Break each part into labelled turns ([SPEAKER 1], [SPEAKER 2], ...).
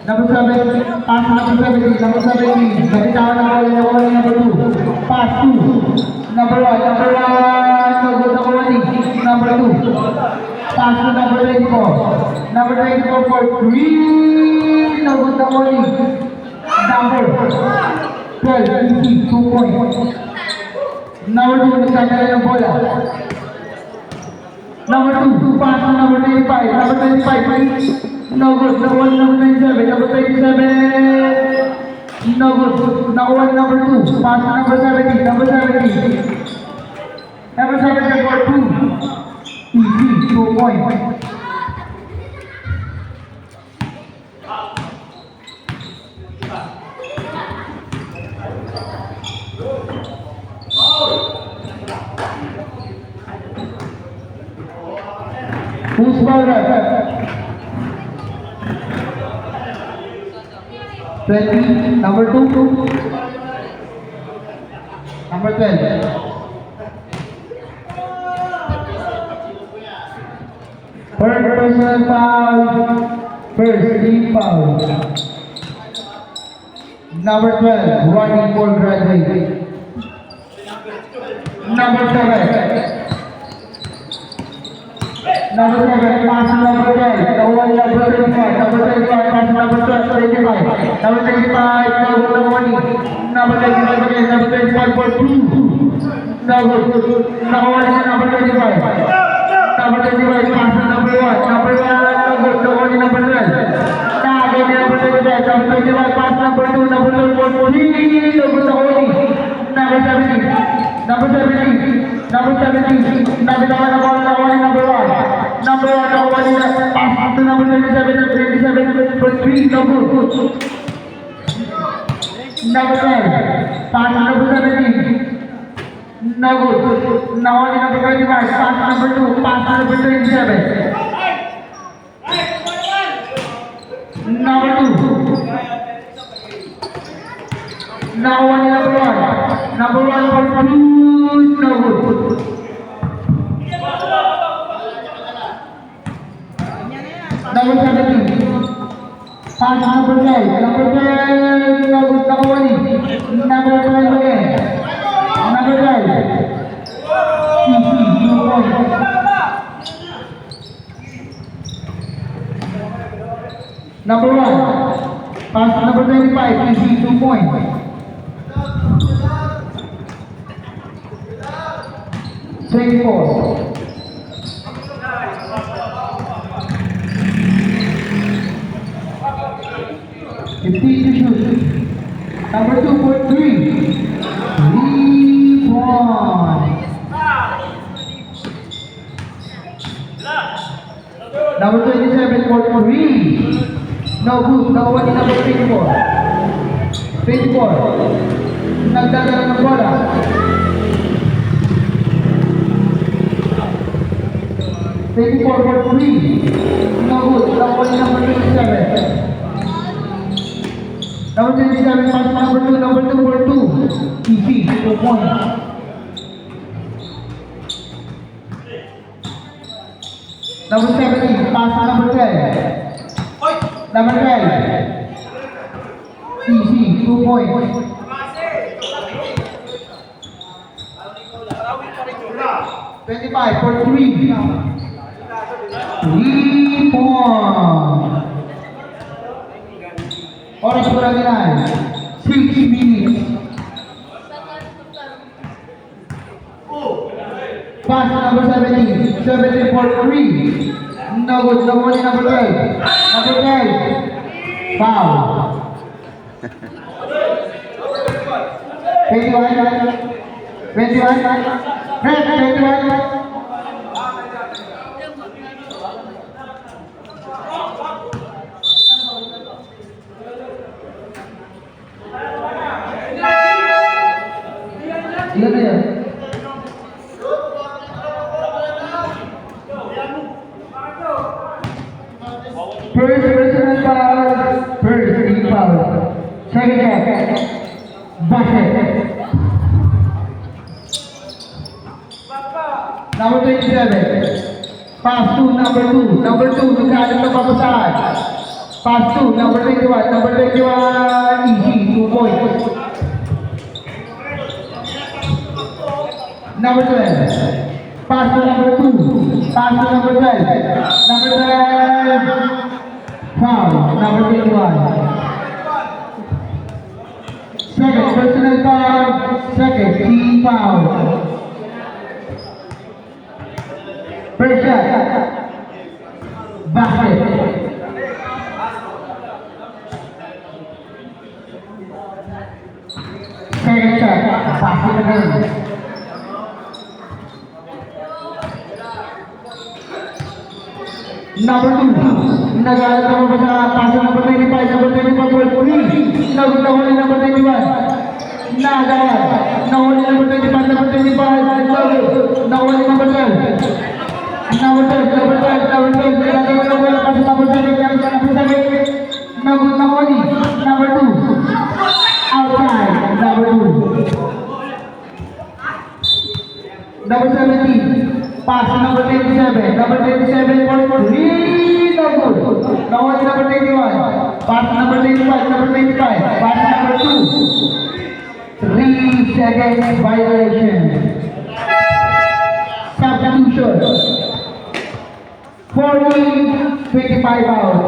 [SPEAKER 1] Number 7, pass number 17, number 17. Nabitawan ng ball, number 2. Pass 2. Number 1, no good, number 1. Number 2. Pass to number 24. Number 24 for 3. No good, number 1. Number 12, 2 points. Number 2, nagkakala ng bola. Number 2, pass to number 25. Number 25, no good. Number 1, number 27. Number 27, no good. Number 1, number 2. Pass to number 70. Number 70. Number 70 for 2. Easy, 2 points. Who's bowler? 20, number 2. Number 12. First personal foul. First team foul. Number 12, warning for graduate. Number 7. Number 7, pass to number 10. Number 1, number 25. Number 25, pass to number 25. Number 25, number 1. Number 25 again. Number 25 for 2. Number 1 is number 25. Number 25, pass to number 1. Number 1, number 12. Number 25, number 25, pass to number 2. Number 2 for 3. Number 17. Number 17. Number 17. Number 1. Number 1. Number 1, pass to number 27 for 3, number 2. Number 10, pass to number 17. No good. Now only number 25, pass to number 2, pass to number 27. Number 2. Now only number 1. Number 1 for 2, no good. Number 17. Pass number 12. Number 12. Number 1. Number 12 again. Number 12. Easy. 2 points. Number 1. Pass number 25. Easy. 2 points. Take 4. To shoot. Number 2 for 3. 3 points. Number 27 for 3. No good. Number 1 is number 24. 24. Nagdadala ng bola. 24 for 3. No good. Number 1 is number 27. Number 27, pass number 2, number 2 for 2. Easy, 2 points. Number 17, pass number 10. Number 10. Easy, 2 points. $25 for 3. 3 points. Oras pertandingan 6 minutes. Pass number 17. 17 for 3. No good. No money. Number 12. Number 12. Foul. 21. 21. Red. 21. Ilan na yan? First personal foul, first team foul. Second check, basket. Number 27, pass to number 2. Number 2, nagkalit na papasahan. Pass to number 21. Number 21, easy, 2 points. Number 12. Pass to number 2. Pass to number 12. Number 12. Foul. Number 21. Second, personal foul. Second, team foul. First shot. Basket. Second shot. Basket again. Number 2, nag-aaral ka ba sa paso number 25, number 25 for 3, nahuli number 21, nagawad, nahuli number 25, number 25, nahuli number 12, number 12, number 12, number 12, nagawad na wala paso number 7, nahuli, number 2, outside, number 2, number 17, pass number 27. Number 27 for 3. No good. Now on number 21. Pass number 25. Number 25. Pass number 2. 3 seconds violation. Substitution. 14, 25 out.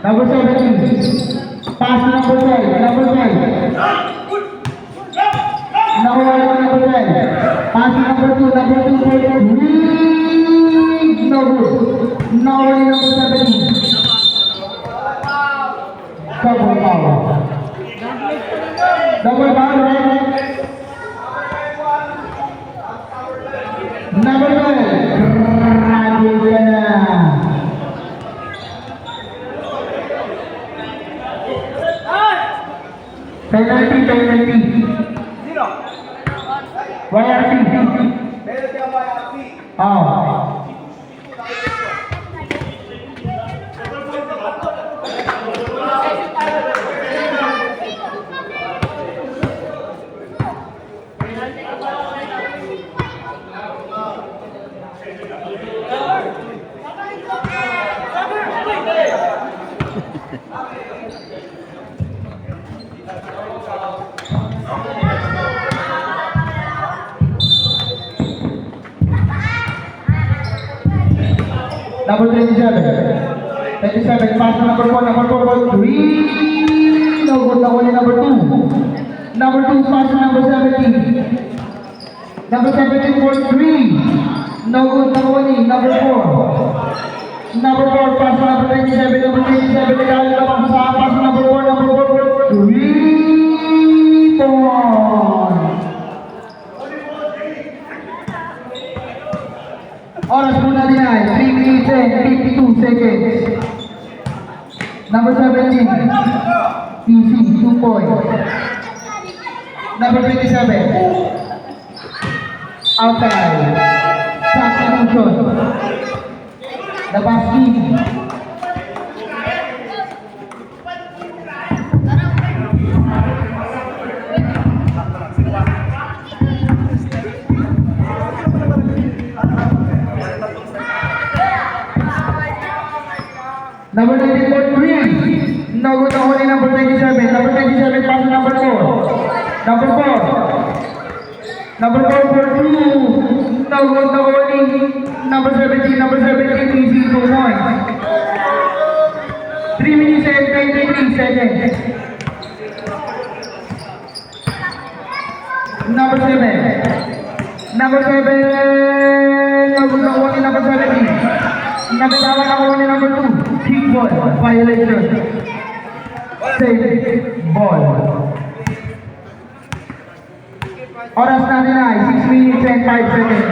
[SPEAKER 1] Number 17. Pass number 12. Number 12. Number 12. Pass number 2. Number 2 for 3. No good. Now only number 17. Double foul. Double foul, right? Number 12. Penalty.
[SPEAKER 2] Zero.
[SPEAKER 1] YRC.
[SPEAKER 2] Penalty ang YRC.
[SPEAKER 1] Oh. Number 27. 27, pass to number 1, number 4, 3. No good, now only number 2. Number 2, pass to number 17. Number 17 for 3. No good, now only number 4. Number 4, pass to number 27. Number 27, nagkakalit naman sa pass to number 4, number 4 for 3 points. Oras muna din ay 3 minutes and 52 seconds. Number 17, easy, 2 points. Number 27, outside, substitution. The basket. Number 24, 3. No good, only number 27. Number 27, pass to number 4. Number 4. Number 4 for 2. No good, no only number 17. Number 17, easy, 2 points. 3 minutes and 23 seconds. Number 7. Number 7. No good, no only number 17. Nagkatawa na ko ni number 2. Kick ball. Violation. Save ball. Oras natin ay 6 minutes and 5 seconds.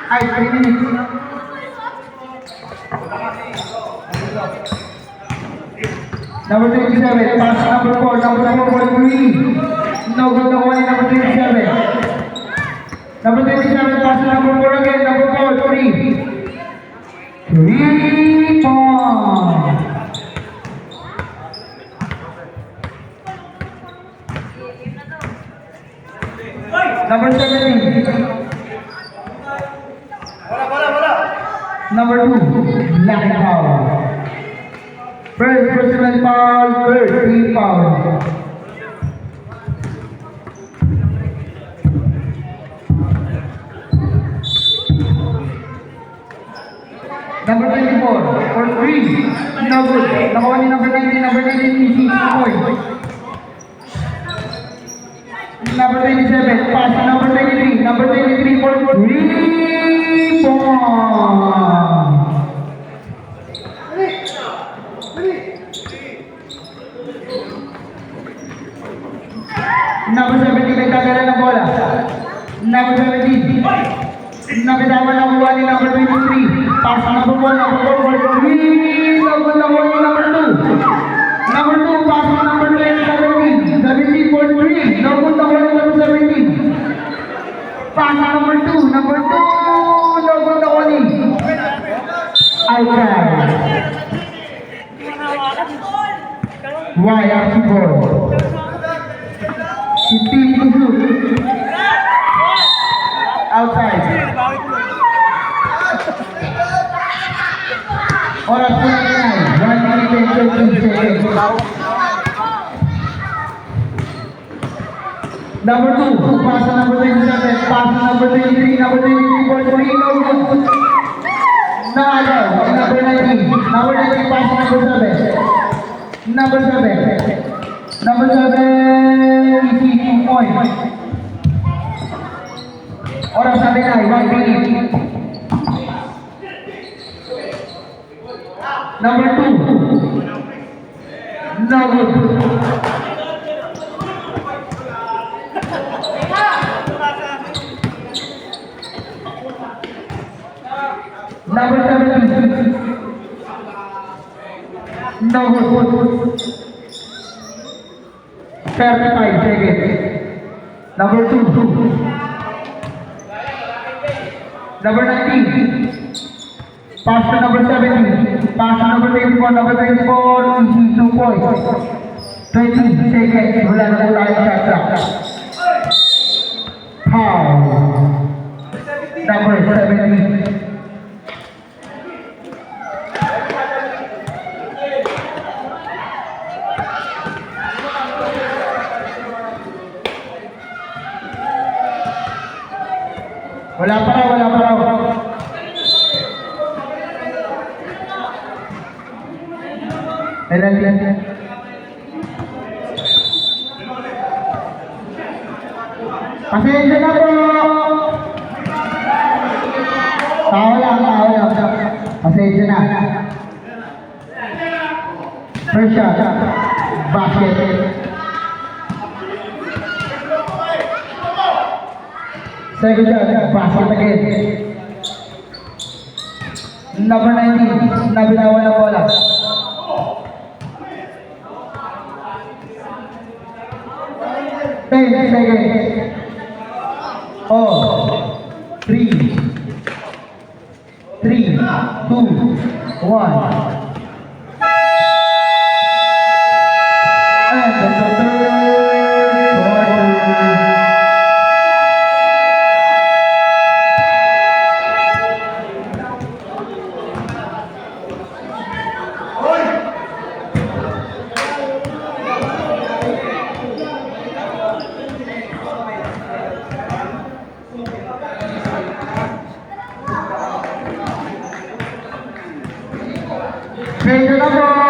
[SPEAKER 1] Ay, 3 minutes. Number 27. Pass number 4. Number 4 for 3. No good na ko ni number 27. Number 27. Pass number 4 again. Number 4, 3. 3 points. Number 17.
[SPEAKER 2] Bola.
[SPEAKER 1] Number 2, black foul. First personal foul, first team foul. Number 24, for 3, no good. Nakuha ni number 19, easy, 2 points. Number 27, pass to number 23 for 3 points. Number 17, nagkagala ng bola. Number 17, nakitama ng buwan ni number 23. Pass to number 1 for 3. Nakuha ni number 2. Number 2, pass to number 17. 17 for 3. Nakuha ni number 17. Pass to number 2. Number 2, nakuha ni. Outside. Why are ball? Si team to shoot. Outside. Oras po na yan. 1 minute and 13 seconds. Number 2, pass to number 27, pass to number 23, number 23 for 3, no good. Number 19, pass to number 7. Number 7, easy, 2 points. Oras na rin ay 1 minute. Number 2, no good. Number 17, no good. 35 seconds. Number 2. Number 19. Pass to number 17. Pass to number 24. Number 24. Easy 2 points. 20 seconds. Wala na tayo shot clock. Foul. Number 17. Wala pa raw. Penalty. Pasensya na po. Tao lang. Pasensya na. First shot. Basket. Second shot, basket again. Number 19, nabinawan ng bola. Seconds. 4, 3, 2, 1. And the third quarter. Change the number.